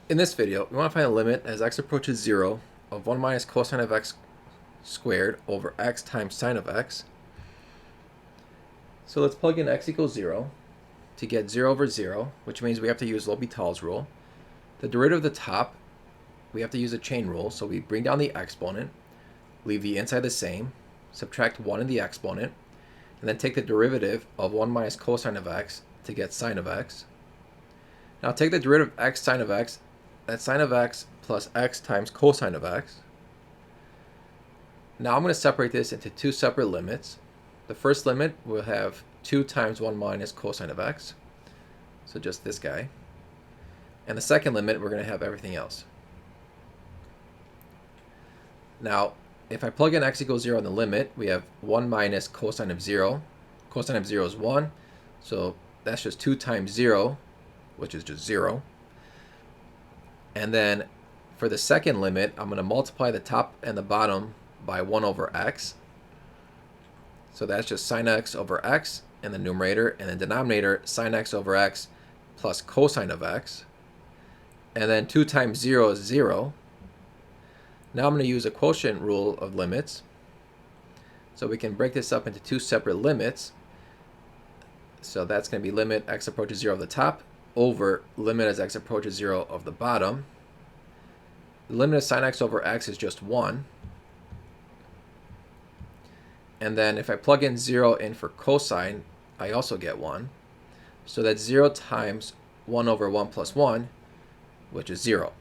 In this video, we want to find a limit as x approaches 0 of 1 minus cosine of x squared over x times sine of x. So let's plug in x equals 0 to get 0 over 0, which means we have to use L'Hopital's rule. The derivative of the top, we have to use a chain rule, so we bring down the exponent, leave the inside the same, subtract 1 in the exponent, and then take the derivative of 1 minus cosine of x to get sine of x. Now take the derivative of x sine of x, that's sine of x plus x times cosine of x. Now I'm going to separate this into two separate limits. The first limit will have 2 times 1 minus cosine of x, so just this guy. And the second limit, we're going to have everything else. Now, if I plug in x equals 0 in the limit, we have 1 minus cosine of 0. Cosine of 0 is 1, so that's just 2 times 0, which is just 0. And then for the second limit, I'm going to multiply the top and the bottom by 1 over x. So that's just sine x over x in the numerator, and the denominator sine x over x plus cosine of x. And then 2 times 0 is 0. Now I'm going to use a quotient rule of limits. So we can break this up into two separate limits. So that's going to be limit x approaches 0 of the top over limit as x approaches 0 of the bottom. The limit of sine x over x is just 1. And then if I plug in 0 in for cosine, I also get 1. So that's 0 times 1 over 1 plus 1, which is 0.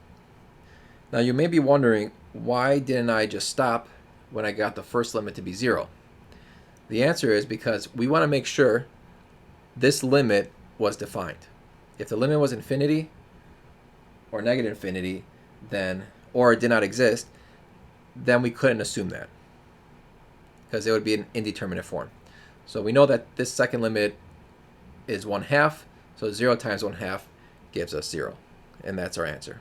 Now you may be wondering, why didn't I just stop when I got the first limit to be 0? The answer is because we want to make sure this limit was defined. If the limit was infinity or negative infinity, then, or it did not exist, then we couldn't assume that, because it would be an indeterminate form. So we know that this second limit is 1/2, so 0 times 1/2 gives us 0, and that's our answer.